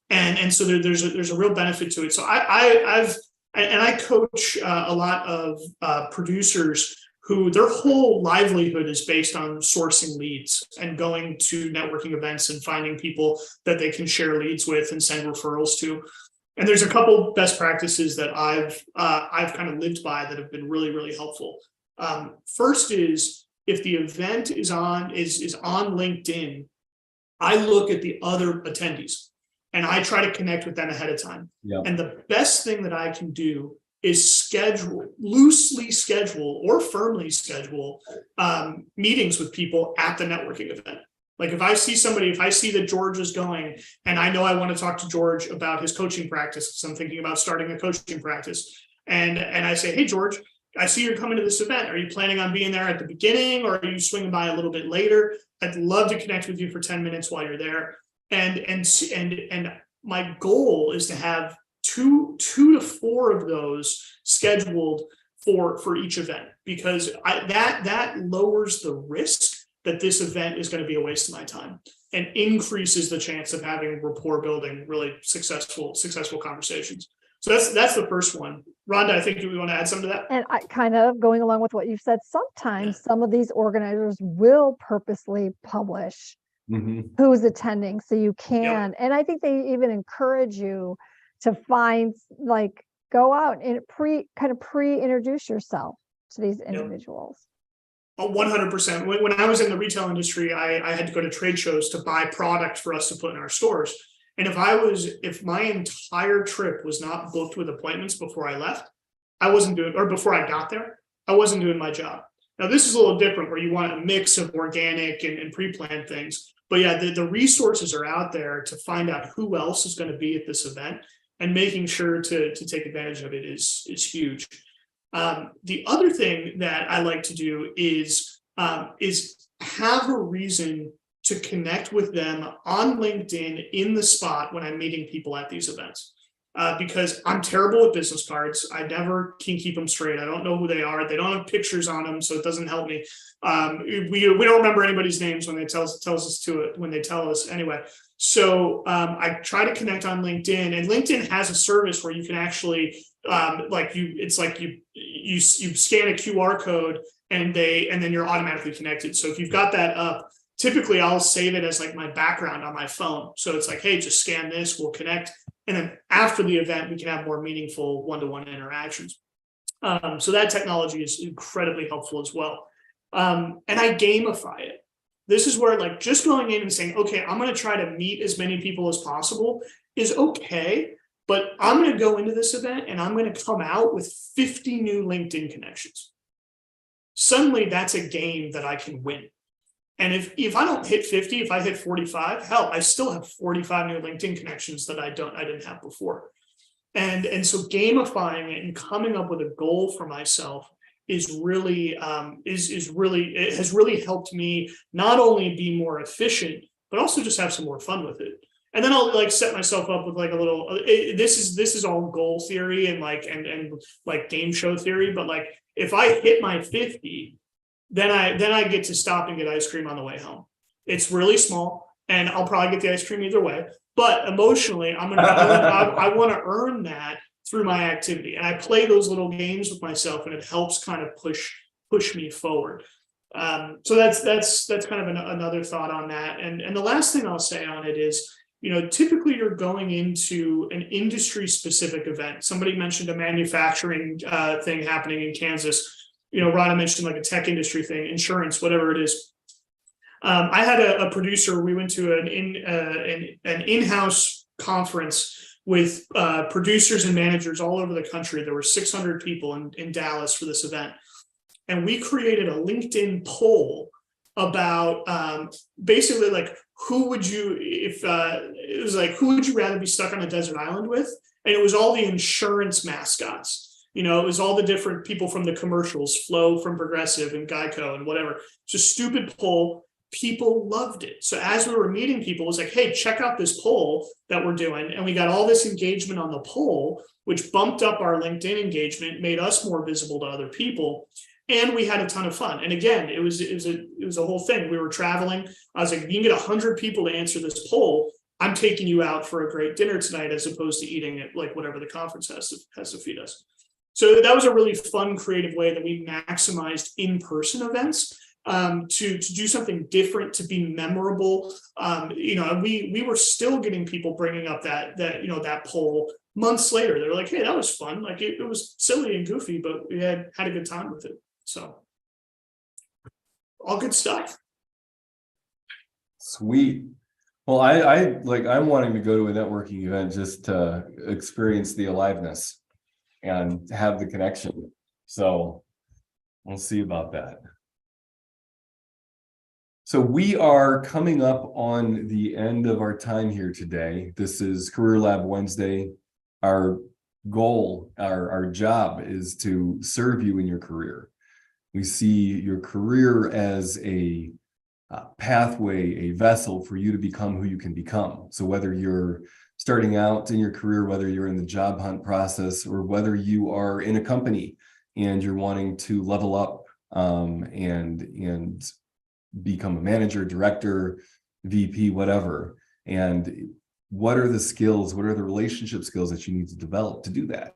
And so there's a real benefit to it. So I coach a lot of producers who their whole livelihood is based on sourcing leads and going to networking events and finding people that they can share leads with and send referrals to. And there's a couple best practices that I've kind of lived by that have been really, really helpful. First is, if the event is on LinkedIn, I look at the other attendees and I try to connect with them ahead of time. Yeah. And the best thing that I can do is loosely schedule or firmly schedule meetings with people at the networking event. Like if I see that George is going and I know I want to talk to George about his coaching practice, because I'm thinking about starting a coaching practice. And I say, hey, George, I see you're coming to this event. Are you planning on being there at the beginning, or are you swinging by a little bit later? I'd love to connect with you for 10 minutes while you're there. And my goal is to have two to four of those scheduled for each event, because that lowers the risk that this event is going to be a waste of my time and increases the chance of having rapport building, really successful conversations. So that's the first one. Rhonda, I think you want to add something to that. And I kind of going along with what you said, sometimes some of these organizers will purposely publish Mhm. who's attending so you can, and I think they even encourage you to find, like, go out and pre-introduce yourself to these individuals. 100%. When I was in the retail industry, I had to go to trade shows to buy product for us to put in our stores. And if my entire trip was not booked with appointments before I left, before I got there, I wasn't doing my job. Now, this is a little different where you want a mix of organic and pre-planned things. But yeah, the resources are out there to find out who else is going to be at this event, and making sure to take advantage of it is huge. The other thing that I like to do is have a reason to connect with them on LinkedIn in the spot when I'm meeting people at these events. Because I'm terrible with business cards. I never can keep them straight. I don't know who they are. They don't have pictures on them, so it doesn't help me. We don't remember anybody's names when they tell us anyway. So I try to connect on LinkedIn, and LinkedIn has a service where you can actually you scan a QR code and then you're automatically connected. So if you've got that up, typically I'll save it as like my background on my phone. So it's like, hey, just scan this, we'll connect. And then after the event, we can have more meaningful one-to-one interactions. So that technology is incredibly helpful as well. And I gamify it. This is where, like, just going in and saying, okay, I'm going to try to meet as many people as possible is okay, but I'm going to go into this event and I'm going to come out with 50 new LinkedIn connections. Suddenly that's a game that I can win. And if I don't hit 50, if I hit 45, hell, I still have 45 new LinkedIn connections that I didn't have before. And so gamifying it and coming up with a goal for myself it has really helped me not only be more efficient, but also just have some more fun with it. And then I'll like set myself up with like a little, this is all goal theory and like game show theory. But like, if I hit my 50, then I get to stop and get ice cream on the way home. It's really small and I'll probably get the ice cream either way, but emotionally I want to earn that through my activity. And I play those little games with myself and it helps kind of push me forward. So that's kind of another thought on that. And the last thing I'll say on it is, typically you're going into an industry specific event. Somebody mentioned a manufacturing thing happening in Kansas. Rana mentioned like a tech industry thing, insurance, whatever it is. I had a producer, we went to an in-house conference with producers and managers all over the country. There were 600 people in Dallas for this event. And we created a LinkedIn poll about basically like, who would you rather be stuck on a desert island with? And it was all the insurance mascots. It was all the different people from the commercials, Flo from Progressive and Geico and whatever. It's a stupid poll. People loved it. So as we were meeting people, it was like, hey, check out this poll that we're doing. And we got all this engagement on the poll, which bumped up our LinkedIn engagement, made us more visible to other people. And we had a ton of fun. And again, it was a whole thing. We were traveling. I was like, if you can get 100 people to answer this poll, I'm taking you out for a great dinner tonight, as opposed to eating at like whatever the conference has to feed us. So that was a really fun, creative way that we maximized in-person events to do something different, to be memorable. We were still getting people bringing up that poll months later. They're like, hey, that was fun. Like it was silly and goofy, but we had a good time with it. So all good stuff. Sweet. Well, I'm wanting to go to a networking event just to experience the aliveness and have the connection. So we'll see about that. So we are coming up on the end of our time here today. This is Career Lab Wednesday. Our goal, our job is to serve you in your career. We see your career as a pathway, a vessel for you to become who you can become. So whether you're starting out in your career, whether you're in the job hunt process, or whether you are in a company and you're wanting to level up and become a manager, director, VP, whatever. And what are the skills, what are the relationship skills that you need to develop to do that?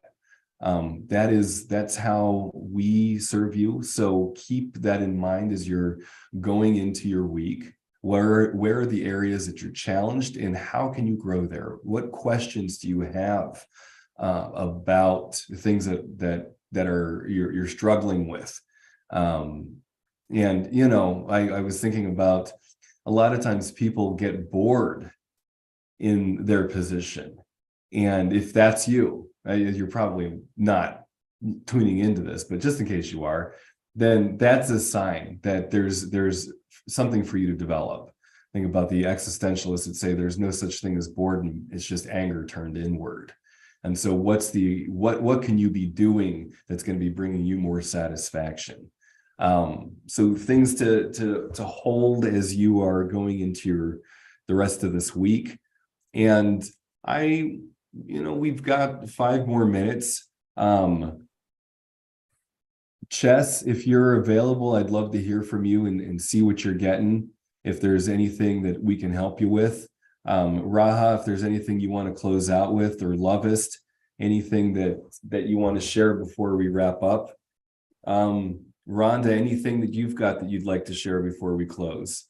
That's how we serve you. So keep that in mind as you're going into your week. Where are the areas that you're challenged, and how can you grow there? What questions do you have about things that are you're struggling with? And I was thinking about, a lot of times people get bored in their position, and if that's you, you're probably not tuning into this, but just in case you are, then that's a sign that there's something for you to develop. Think about the existentialists that say there's no such thing as boredom, it's just anger turned inward. And so what can you be doing that's going to be bringing you more satisfaction? So things to hold as you are going into the rest of this week. And we've got 5 more minutes. Chess, if you're available, I'd love to hear from you and see what you're getting. If there's anything that we can help you with. Raha, if there's anything you want to close out with, or Lovest, anything that you want to share before we wrap up. Rhonda, anything that you've got that you'd like to share before we close?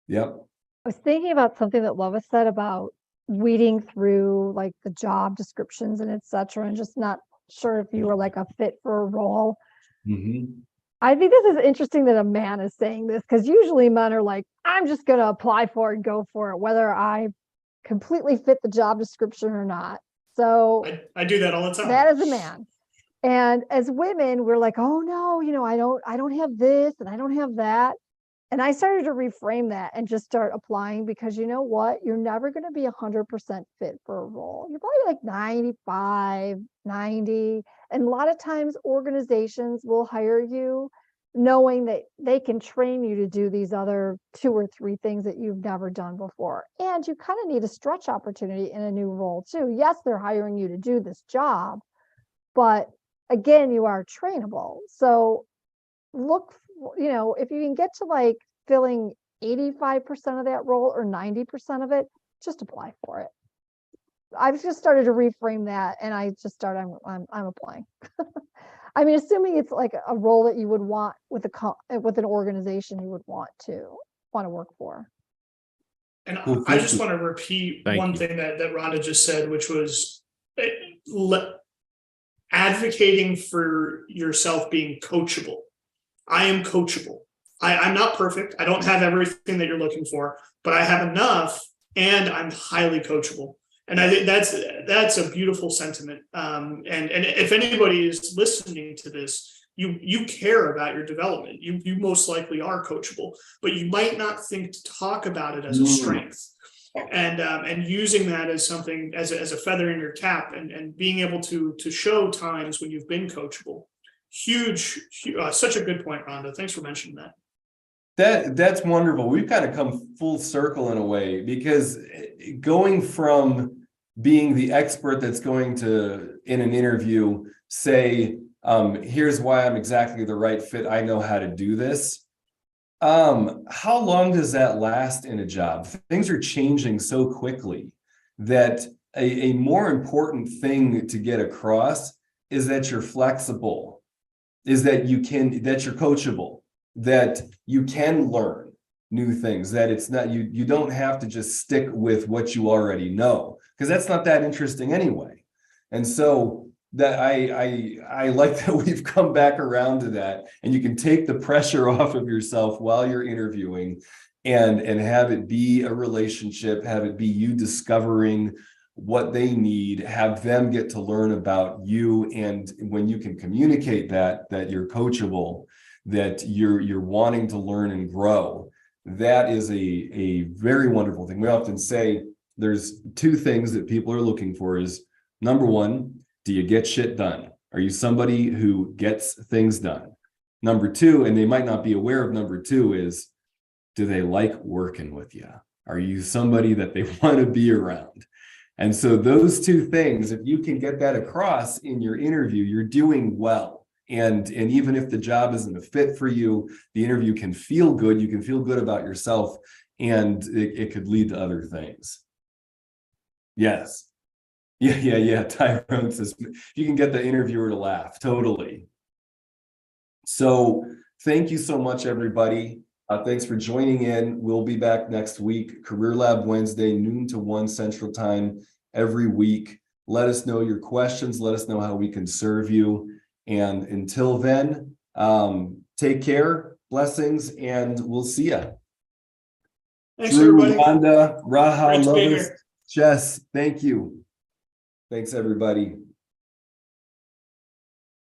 Yep. I was thinking about something that Lois said about weeding through like the job descriptions and et cetera, and just not sure if you were like a fit for a role. Mm-hmm. I think this is interesting that a man is saying this, because usually men are like, I'm just going to apply for it and go for it, whether I completely fit the job description or not. So I do that all the time. that is a man. And as women, we're like, oh no, I don't have this and I don't have that. And I started to reframe that and just start applying, because you know what? You're never going to be 100% fit for a role. You're probably like 95, 90. And a lot of times organizations will hire you knowing that they can train you to do these other 2 or 3 things that you've never done before. And you kind of need a stretch opportunity in a new role too. Yes, they're hiring you to do this job, but again, you are trainable. So look, if you can get to like filling 85% of that role or 90% of it, just apply for it. I've just started to reframe that, and I just started, I'm applying. I mean, assuming it's like a role that you would want with an organization you would want to work for. And Well, I just you. want to repeat Thank one you. thing that Rhonda just said, which was advocating for yourself being coachable. I am coachable. I'm not perfect. I don't have everything that you're looking for, but I have enough, and I'm highly coachable. And I think that's a beautiful sentiment. And if anybody is listening to this, you care about your development. You most likely are coachable, but you might not think to talk about it as a strength. And using that as something, as a feather in your cap, and being able to show times when you've been coachable. Huge, such a good point, Rhonda. Thanks for mentioning that. That's wonderful. We've kind of come full circle in a way, because going from being the expert that's going to, in an interview, say, here's why I'm exactly the right fit, I know how to do this. How long does that last in a job? Things are changing so quickly that a more important thing to get across is that you're flexible, is that that you're coachable, that you can learn new things, that it's not, you don't have to just stick with what you already know, because that's not that interesting anyway. And so that I like that we've come back around to that, and you can take the pressure off of yourself while you're interviewing, and have it be a relationship, have it be you discovering what they need, have them get to learn about you. And when you can communicate that you're coachable, that you're wanting to learn and grow, that is a very wonderful thing. We often say there's 2 things that people are looking for is, number 1, do you get shit done? Are you somebody who gets things done? Number 2, and they might not be aware of number 2, is, do they like working with you? Are you somebody that they want to be around? And so those 2 things, if you can get that across in your interview, you're doing well. And even if the job isn't a fit for you, the interview can feel good. You can feel good about yourself, and it could lead to other things. Yes. Yeah. Tyrone says you can get the interviewer to laugh. Totally. So thank you so much, everybody. Thanks for joining in. We'll be back next week. Career Lab Wednesday, noon to 1 Central Time every week. Let us know your questions. Let us know how we can serve you. And until then, take care, blessings, and we'll see you. Thanks, everybody. Wanda, Raha, Great to be Lois, here. Jess, thank you. Thanks, everybody.